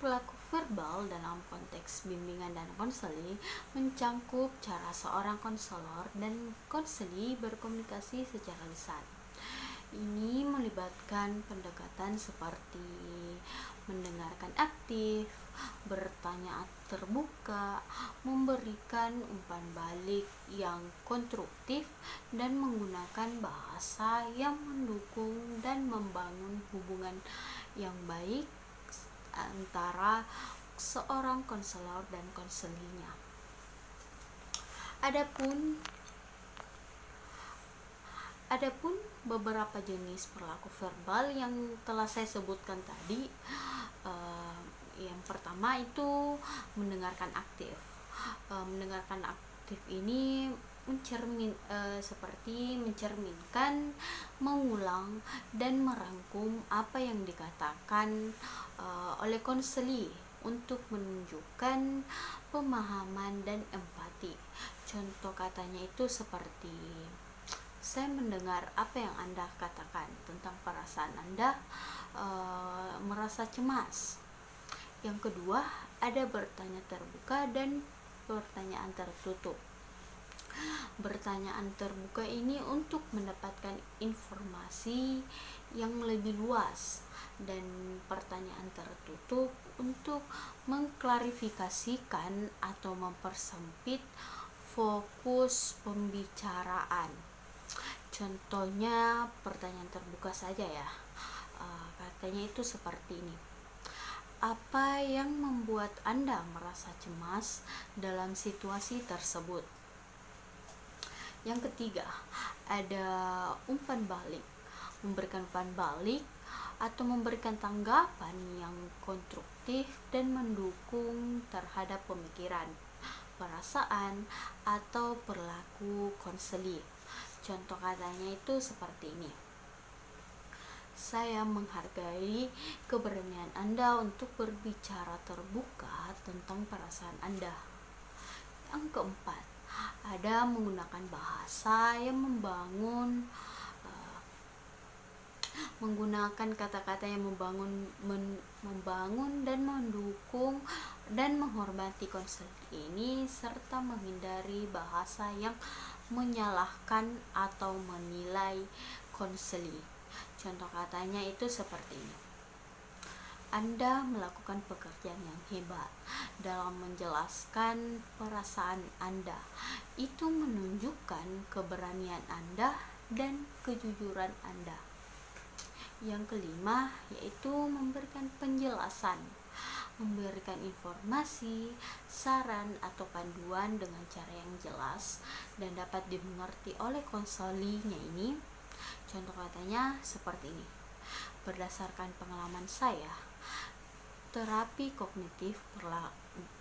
Pelaku verbal dalam konteks bimbingan dan konseling mencangkup cara seorang konselor dan konseli berkomunikasi secara lisan. Ini melibatkan pendekatan seperti mendengarkan aktif, bertanya terbuka, memberikan umpan balik yang konstruktif, dan menggunakan bahasa yang mendukung dan membangun hubungan yang baik antara seorang konselor dan konselinya. Adapun beberapa jenis perilaku verbal yang telah saya sebutkan tadi, yang pertama itu mendengarkan aktif. Mendengarkan aktif ini seperti mencerminkan, mengulang, dan merangkum apa yang dikatakan oleh konseli untuk menunjukkan pemahaman dan empati. Contoh katanya itu seperti, saya mendengar apa yang Anda katakan tentang perasaan Anda merasa cemas. Yang kedua, ada bertanya terbuka dan pertanyaan tertutup. Pertanyaan terbuka ini untuk mendapatkan informasi yang lebih luas, dan pertanyaan tertutup untuk mengklarifikasikan atau mempersempit fokus pembicaraan. Contohnya pertanyaan terbuka saja ya, katanya itu seperti ini: apa yang membuat Anda merasa cemas dalam situasi tersebut? Yang ketiga, ada umpan balik. Memberikan umpan balik atau memberikan tanggapan yang konstruktif dan mendukung terhadap pemikiran, perasaan, atau perilaku konseli. Contoh katanya itu seperti ini: saya menghargai keberanian Anda untuk berbicara terbuka tentang perasaan Anda. Yang keempat, ada menggunakan bahasa yang membangun, menggunakan kata-kata yang membangun dan mendukung dan menghormati konseli ini, serta menghindari bahasa yang menyalahkan atau menilai konseli. Contoh katanya itu seperti ini: Anda melakukan pekerjaan yang hebat dalam menjelaskan perasaan Anda. Itu menunjukkan keberanian Anda dan kejujuran Anda. Yang kelima, yaitu memberikan penjelasan, memberikan informasi, saran, atau panduan dengan cara yang jelas dan dapat dimengerti oleh konselinya ini. Contoh katanya seperti ini: berdasarkan pengalaman saya, terapi kognitif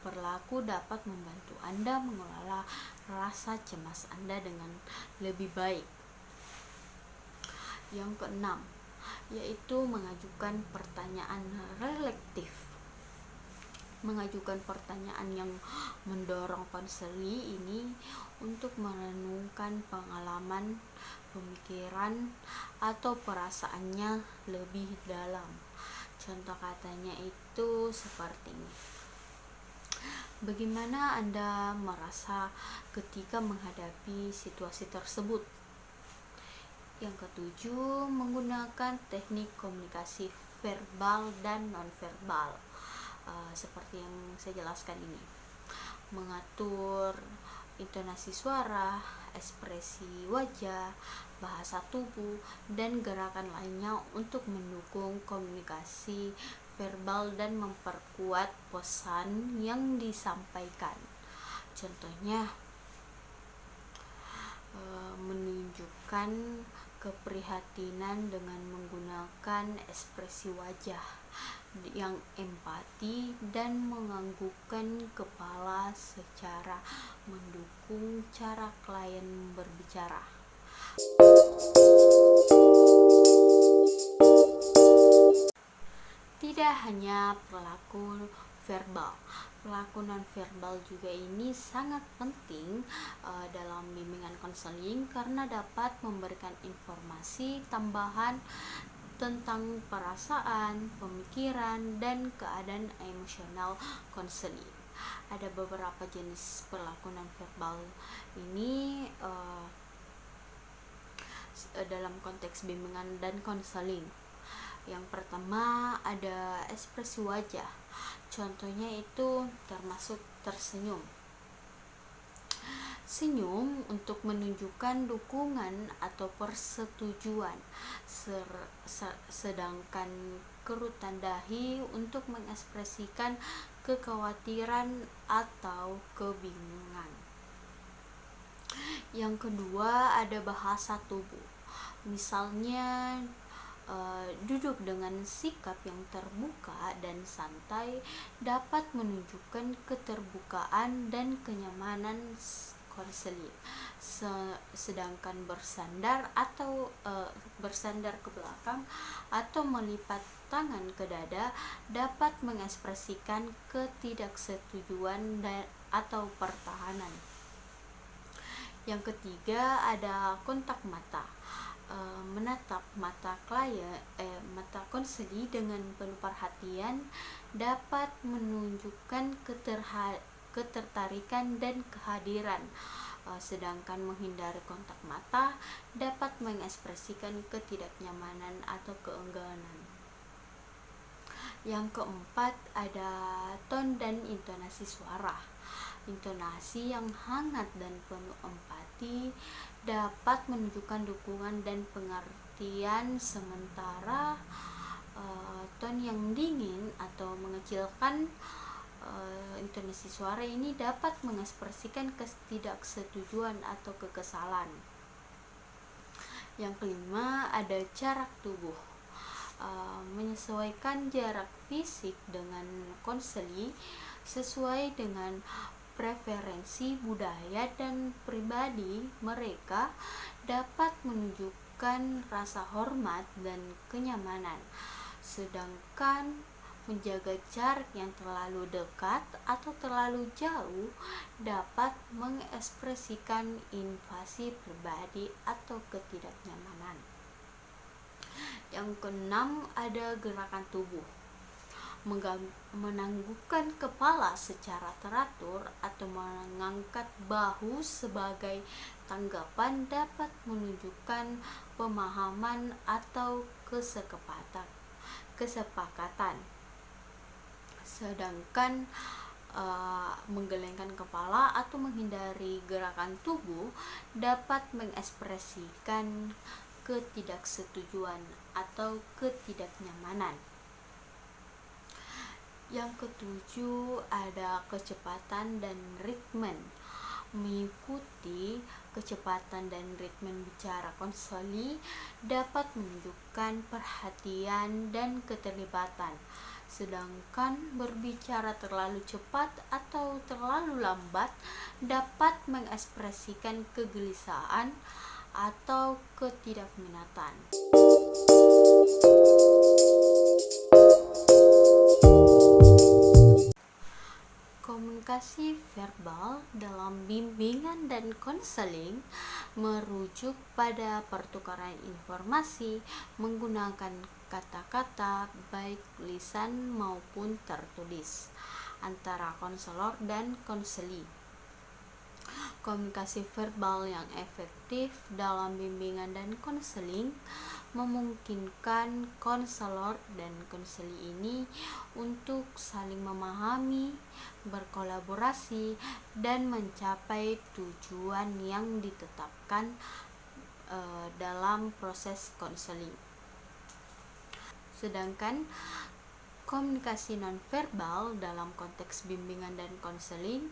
perilaku dapat membantu Anda mengelola rasa cemas Anda dengan lebih baik. Yang keenam, yaitu mengajukan pertanyaan reflektif. Mengajukan pertanyaan yang mendorong konseli ini untuk merenungkan pengalaman, pemikiran, atau perasaannya lebih dalam. Contoh katanya itu seperti ini: bagaimana Anda merasa ketika menghadapi situasi tersebut? Yang ketujuh, menggunakan teknik komunikasi verbal dan non-verbal, seperti yang saya jelaskan ini: mengatur intonasi suara, ekspresi wajah, bahasa tubuh, dan gerakan lainnya untuk mendukung komunikasi verbal dan memperkuat pesan yang disampaikan. Contohnya, menunjukkan keprihatinan dengan menggunakan ekspresi wajah yang empati dan menganggukkan kepala secara mendukung cara klien berbicara. Tidak hanya perilaku verbal, perilaku non-verbal juga ini sangat penting dalam bimbingan konseling, karena dapat memberikan informasi tambahan tentang perasaan, pemikiran, dan keadaan emosional konseling. Ada beberapa jenis perilaku nonverbal ini dalam konteks bimbingan dan konseling. Yang pertama ada ekspresi wajah. Contohnya itu termasuk tersenyum. Senyum untuk menunjukkan dukungan atau persetujuan, sedangkan kerutan dahi untuk mengekspresikan kekhawatiran atau kebingungan. Yang kedua ada bahasa tubuh. Misalnya duduk dengan sikap yang terbuka dan santai dapat menunjukkan keterbukaan dan kenyamanan konseling. Sedangkan bersandar ke belakang atau melipat tangan ke dada dapat mengekspresikan ketidaksetujuan atau pertahanan. Yang ketiga ada kontak mata. Menatap mata konseli dengan penuh perhatian dapat menunjukkan ketertarikan dan kehadiran, sedangkan menghindari kontak mata dapat mengekspresikan ketidaknyamanan atau keengganan. Yang keempat ada ton dan intonasi suara. Intonasi yang hangat dan penuh empati dapat menunjukkan dukungan dan pengertian, sementara ton yang dingin atau mengecilkan intonasi suara ini dapat mengekspresikan ketidaksetujuan atau kekesalan. Yang kelima ada jarak tubuh. Menyesuaikan jarak fisik dengan konseli sesuai dengan preferensi budaya dan pribadi mereka dapat menunjukkan rasa hormat dan kenyamanan, sedangkan menjaga jarak yang terlalu dekat atau terlalu jauh dapat mengekspresikan invasi pribadi atau ketidaknyamanan. Yang keenam ada gerakan tubuh. Menanggukkan kepala secara teratur atau mengangkat bahu sebagai tanggapan dapat menunjukkan pemahaman atau kesepakatan. Sedangkan menggelengkan kepala atau menghindari gerakan tubuh dapat mengekspresikan ketidaksetujuan atau ketidaknyamanan. Yang ketujuh ada kecepatan dan ritme. Mengikuti kecepatan dan ritme bicara konseli dapat menunjukkan perhatian dan keterlibatan, sedangkan berbicara terlalu cepat atau terlalu lambat dapat mengekspresikan kegelisahan atau ketidakminatan. Komunikasi verbal dalam bimbingan dan konseling merujuk pada pertukaran informasi menggunakan kata-kata baik lisan maupun tertulis antara konselor dan konseli. Komunikasi verbal yang efektif dalam bimbingan dan konseling memungkinkan konselor dan konseli ini untuk saling memahami, berkolaborasi, dan mencapai tujuan yang ditetapkan dalam proses konseling. Sedangkan komunikasi nonverbal dalam konteks bimbingan dan konseling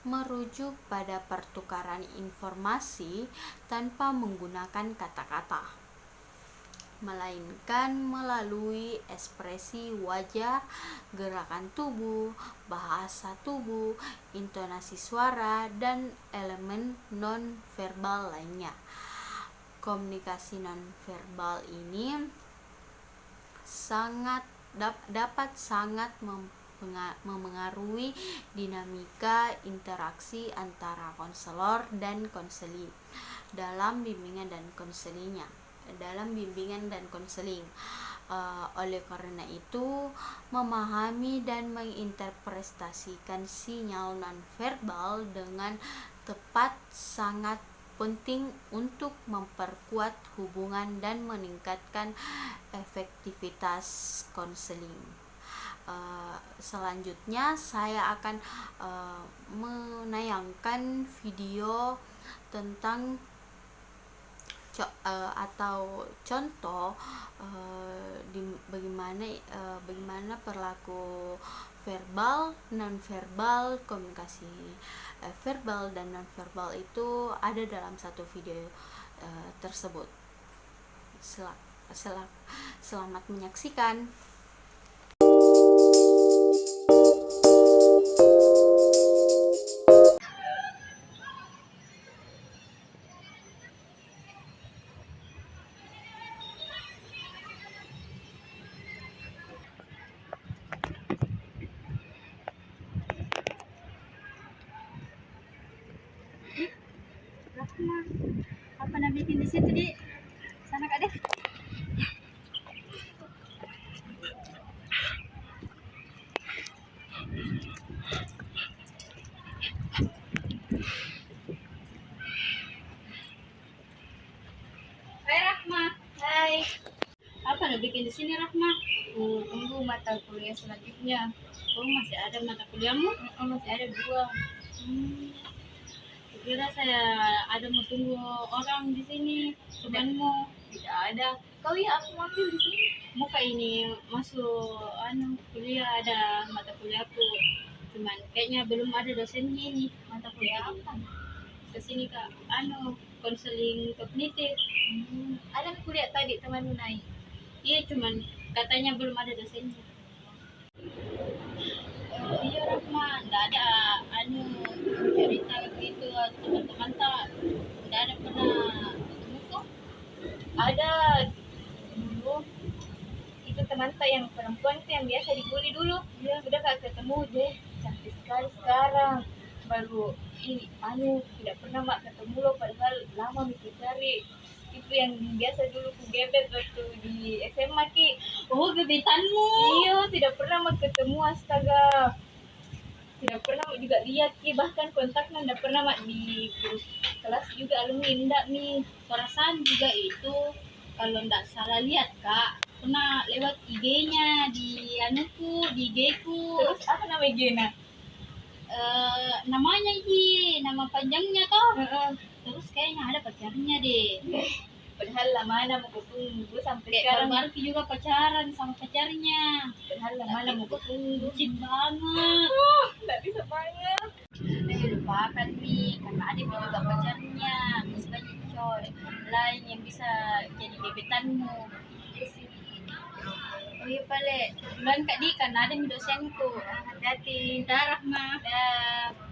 merujuk pada pertukaran informasi tanpa menggunakan kata-kata, melainkan melalui ekspresi wajah, gerakan tubuh, bahasa tubuh, intonasi suara, dan elemen nonverbal lainnya. Komunikasi nonverbal ini dapat sangat memengaruhi dinamika interaksi antara konselor dan konseli dalam bimbingan dan konseling. Oleh karena itu, memahami dan menginterpretasikan sinyal nonverbal dengan tepat sangat penting untuk memperkuat hubungan dan meningkatkan efektivitas konseling. Selanjutnya saya akan menayangkan video tentang atau contoh bagaimana perilaku verbal, nonverbal, komunikasi verbal dan nonverbal itu ada dalam satu video tersebut. Selamat menyaksikan. Apa nak bikin di situ, Dik? Sana Kak deh. Hai Rahma. Hai. Apa nak bikin di sini Rahma? Tunggu mata kuliah selanjutnya. Oh, masih ada mata kuliahmu? Masih ada 2. Kira saya ada mau tunggu orang di sini, temanmu. Tidak ada. Kau ya aku ambil di sini. Muka ini masuk kuliah, ada mata kuliahku. Cuman kayaknya belum ada dosennya ini. Mata kuliah apa? Kesini Kak, konseling kognitif. Ada kuliah tadi temanmu naik. Iya, cuman katanya belum ada dosennya. Iya Rahma, nggak ada cerita gitu teman-teman tak, nggak ada pernah ketemu kok. Ada dulu. Itu teman tak yang perempuan itu yang biasa dibully dulu. Dia sudah gak ketemu deh. Cantik sekali sekarang. Baru ini tidak pernah mak ketemu lo, padahal lama mikir cari. Itu yang biasa dulu ku gebet waktu di SMA Ki. Oh, gebetanmu? Iya, tidak pernah mak ketemu, astaga. Tidak pernah mak juga lihat Ki, bahkan kontaknya tidak pernah mak di grup kelas juga alumni enggak nih. Perasaan juga itu, kalau nggak salah lihat Kak, pernah lewat IG-nya di di IG-ku. Terus apa nama IG-nya? Namanya nama panjangnya toh. Terus Kayaknya ada pacarnya deh. padahal lama mau tunggu sampai Kayak sekarang. baru juga pacaran sama pacarnya. Padahal lama mau tunggu. Bucin banget. Nggak bisa banget. Lupakan nih, karena ada juga pacarnya. Masih banyak cowok lain yang bisa jadi gebetanmu. Oh iya Pale, duluan Kak Di, karena ada dosenku. Hati-hati. Dah Rahma. Dah.